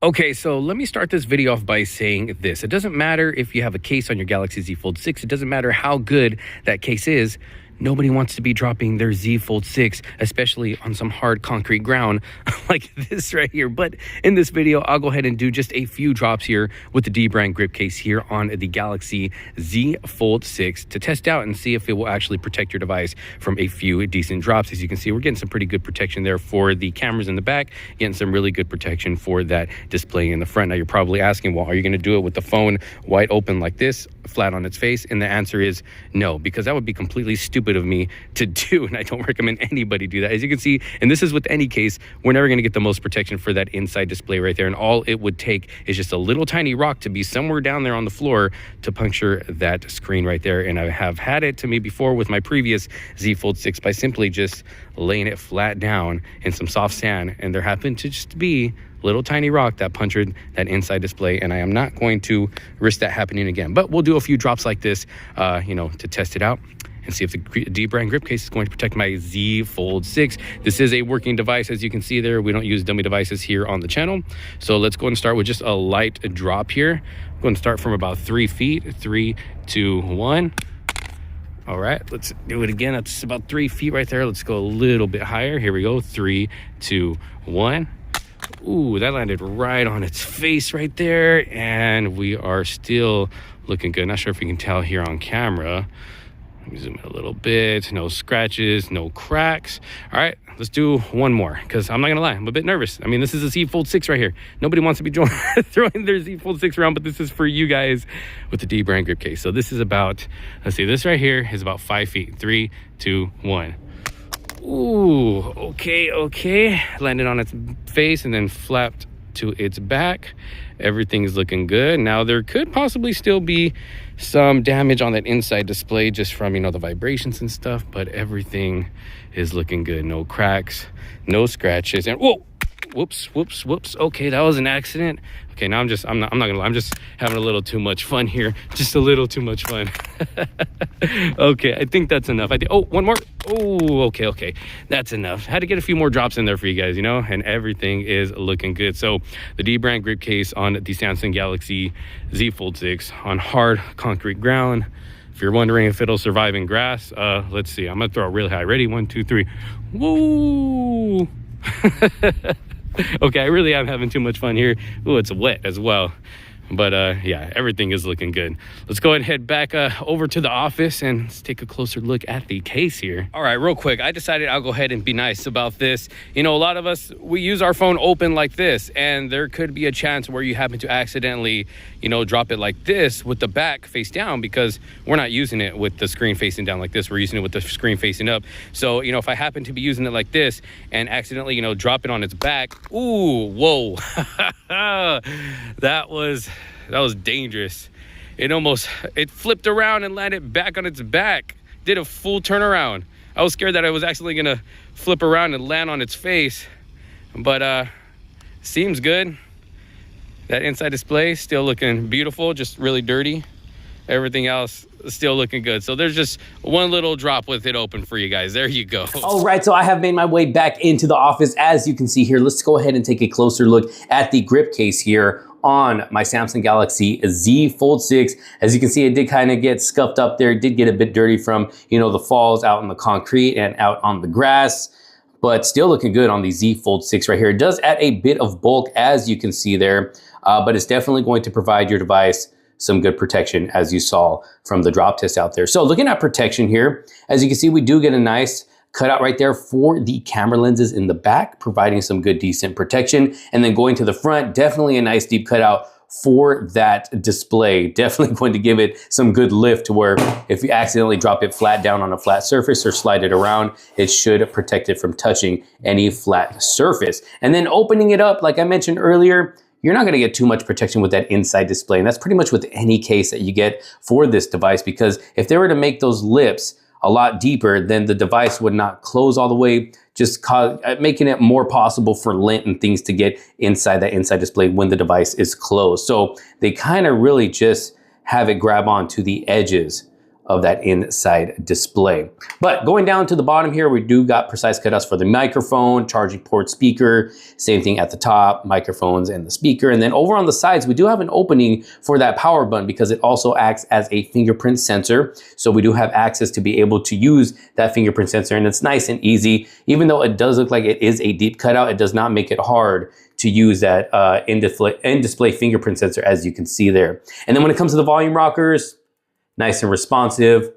Okay, so let me start this video off by saying this. It doesn't matter if you have a case on your Galaxy Z Fold 6. It doesn't matter how good that case is. Nobody wants to be dropping their Z Fold 6, especially on some hard concrete ground like this right here. But in this video, I'll go ahead and do just a few drops here with the DBRAND grip case here on the Galaxy Z Fold 6 to test out and see if it will actually protect your device from a few decent drops. As you can see, we're getting some pretty good protection there for the cameras in the back, getting some really good protection for that display in the front. Now, you're probably asking, well, are you going to do it with the phone wide open like this, flat on its face? And the answer is no, because that would be completely stupid of me to do, and I don't recommend anybody do that. As you can see, and this is with any case, we're never going to get the most protection for that inside display right there, and all it would take is just a little tiny rock to be somewhere down there on the floor to puncture that screen right there. And I have had it to me before with my previous Z Fold 6 by simply just laying it flat down in some soft sand, and there happened to just be little tiny rock that punctured that inside display, and I am not going to risk that happening again. But we'll do a few drops like this to test it out and see if the DBRAND grip case is going to protect my Z Fold 6. This is a working device, as you can see there. We don't use dummy devices here on the channel. So let's go and start with just a light drop here. I'm going to start from about 3 feet. 3, 2, 1. All right, let's do it again. That's about 3 feet right there. Let's go a little bit higher. Here we go. 3, 2, 1. Ooh, that landed right on its face right there. And we are still looking good. Not sure if you can tell here on camera. Let me zoom in a little bit. No scratches, no cracks. All right, let's do one more, because I'm not gonna lie, I'm a bit nervous. I mean, this is a Z Fold 6 right here. Nobody wants to be throwing their Z Fold 6 around, but this is for you guys with the DBRAND grip case. So this is about, let's see, this right here is about 5 feet. 3, 2, 1. Ooh, okay. Landed on its face and then flapped to its back. Everything's looking good. Now, there could possibly still be some damage on that inside display just from, the vibrations and stuff, but everything is looking good. No cracks, no scratches, and whoa, whoops. Okay, that was an accident. Okay, now I'm not gonna lie, I'm just having a little too much fun here. Just a little too much fun. Okay, I think that's enough. Oh, one more. Oh, okay, that's enough. Had to get a few more drops in there for you guys, and everything is looking good. So the DBRAND grip case on the Samsung Galaxy Z Fold 6 on hard concrete ground. If you're wondering if it'll survive in grass, let's see. I'm gonna throw it really high. Ready? 1, 2, 3. Woo! Okay, I really am having too much fun here. Ooh, it's wet as well. But yeah, everything is looking good. Let's go ahead and head back over to the office and let's take a closer look at the case here. All right, real quick, I decided I'll go ahead and be nice about this. A lot of us, we use our phone open like this, and there could be a chance where you happen to accidentally, drop it like this with the back face down, because we're not using it with the screen facing down like this. We're using it with the screen facing up. So, if I happen to be using it like this and accidentally, drop it on its back, ooh, whoa. That was dangerous. It flipped around and landed back on its back. Did a full turnaround. I was scared that I was actually gonna flip around and land on its face, but seems good. That inside display still looking beautiful, just really dirty. Everything else still looking good. So there's just one little drop with it open for you guys. There you go. All right, so I have made my way back into the office. As you can see here, let's go ahead and take a closer look at the grip case here on my Samsung Galaxy Z Fold 6. As you can see, it did kind of get scuffed up there. It did get a bit dirty from, the falls out in the concrete and out on the grass, but still looking good on the Z Fold 6 right here. It does add a bit of bulk, as you can see there, but it's definitely going to provide your device some good protection, as you saw from the drop test out there. So looking at protection here, as you can see, we do get a nice cutout right there for the camera lenses in the back, providing some good, decent protection. And then going to the front, definitely a nice deep cutout for that display. Definitely going to give it some good lift to where if you accidentally drop it flat down on a flat surface or slide it around, it should protect it from touching any flat surface. And then opening it up, like I mentioned earlier, you're not gonna get too much protection with that inside display. And that's pretty much with any case that you get for this device, because if they were to make those lips a lot deeper, then the device would not close all the way, just making it more possible for lint and things to get inside that inside display when the device is closed. So they kind of really just have it grab onto the edges of that inside display. But going down to the bottom here, we do got precise cutouts for the microphone, charging port, speaker, same thing at the top, microphones and the speaker. And then over on the sides, we do have an opening for that power button because it also acts as a fingerprint sensor. So we do have access to be able to use that fingerprint sensor, and it's nice and easy. Even though it does look like it is a deep cutout, it does not make it hard to use that in-display fingerprint sensor, as you can see there. And then when it comes to the volume rockers, nice and responsive,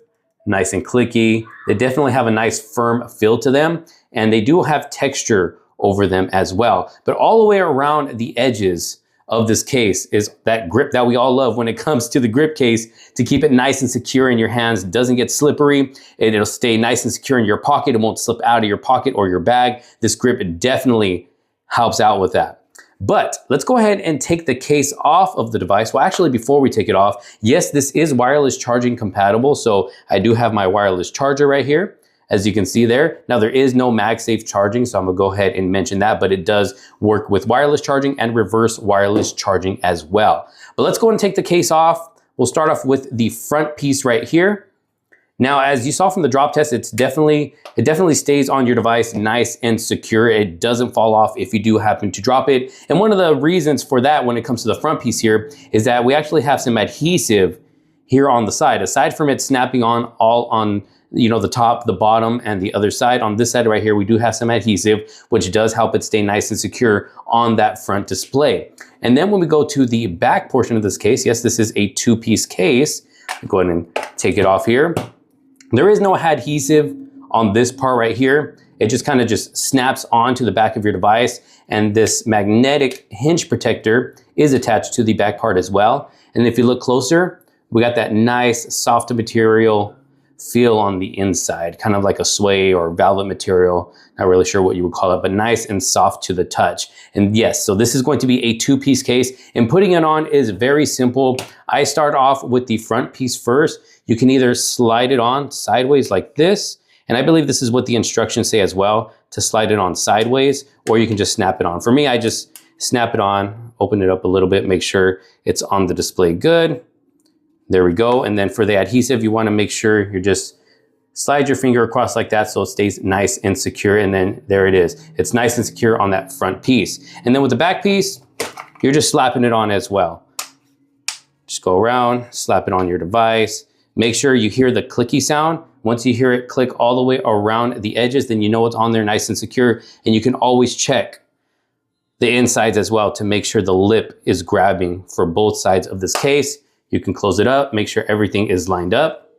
nice and clicky. They definitely have a nice firm feel to them, and they do have texture over them as well. But all the way around the edges of this case is that grip that we all love when it comes to the grip case, to keep it nice and secure in your hands. It doesn't get slippery. It'll stay nice and secure in your pocket. It won't slip out of your pocket or your bag. This grip definitely helps out with that. But let's go ahead and take the case off of the device. Well, actually, before we take it off, yes, this is wireless charging compatible. So I do have my wireless charger right here, as you can see there. Now, there is no MagSafe charging, so I'm gonna go ahead and mention that, but it does work with wireless charging and reverse wireless charging as well. But let's go and take the case off. We'll start off with the front piece right here. Now, as you saw from the drop test, it definitely stays on your device nice and secure. It doesn't fall off if you do happen to drop it. And one of the reasons for that when it comes to the front piece here is that we actually have some adhesive here on the side. Aside from it snapping on all on the top, the bottom, and the other side, on this side right here, we do have some adhesive, which does help it stay nice and secure on that front display. And then when we go to the back portion of this case, yes, this is a two-piece case. Go ahead and take it off here. There is no adhesive on this part right here. It just kind of snaps onto the back of your device, and this magnetic hinge protector is attached to the back part as well. And if you look closer, we got that nice soft material feel on the inside, kind of like a sway or velvet material. Not really sure what you would call it, but nice and soft to the touch. And yes, so this is going to be a two-piece case, and putting it on is very simple. I start off with the front piece first. You can either slide it on sideways like this, and I believe this is what the instructions say as well, to slide it on sideways, or you can just snap it on. For me, I just snap it on, open it up a little bit, make sure it's on the display good. There we go. And then for the adhesive, you want to make sure you just slide your finger across like that so it stays nice and secure. And then there it is. It's nice and secure on that front piece. And then with the back piece, you're just slapping it on as well. Just go around, slap it on your device. Make sure you hear the clicky sound. Once you hear it click all the way around the edges, then you know it's on there nice and secure. And you can always check the insides as well to make sure the lip is grabbing for both sides of this case. You can close it up, make sure everything is lined up.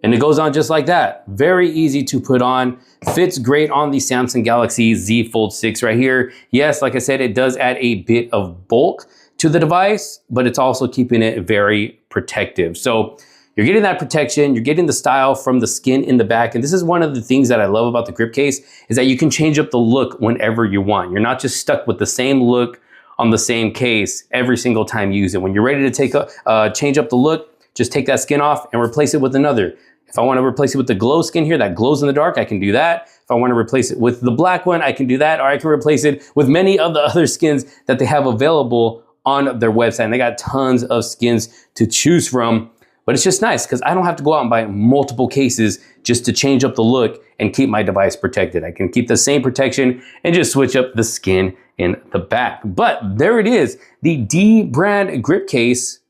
And it goes on just like that. Very easy to put on. Fits great on the Samsung Galaxy Z Fold 6 right here. Yes, like I said, it does add a bit of bulk to the device, but it's also keeping it very protective. So you're getting that protection, you're getting the style from the skin in the back. And this is one of the things that I love about the grip case, is that you can change up the look whenever you want. You're not just stuck with the same look on the same case every single time you use it. When you're ready to change up the look, just take that skin off and replace it with another. If I want to replace it with the glow skin here that glows in the dark, I can do that. If I want to replace it with the black one, I can do that. Or I can replace it with many of the other skins that they have available on their website. And they got tons of skins to choose from. But it's just nice because I don't have to go out and buy multiple cases just to change up the look and keep my device protected. I can keep the same protection and just switch up the skin in the back. But there it is, the DBRAND grip case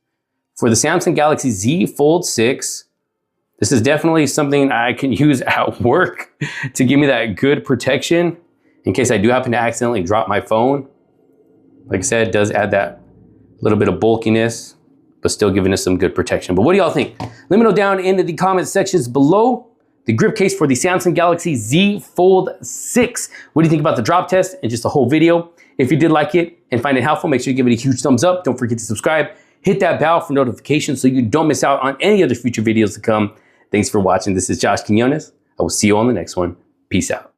for the Samsung Galaxy Z Fold 6. This is definitely something I can use at work to give me that good protection in case I do happen to accidentally drop my phone. Like I said, it does add that little bit of bulkiness, but still giving us some good protection. But what do y'all think? Let me know down in the comment sections below. The grip case for the Samsung Galaxy Z Fold 6. What do you think about the drop test and just the whole video? If you did like it and find it helpful, make sure you give it a huge thumbs up. Don't forget to subscribe. Hit that bell for notifications so you don't miss out on any other future videos to come. Thanks for watching. This is Josh Quinones. I will see you on the next one. Peace out.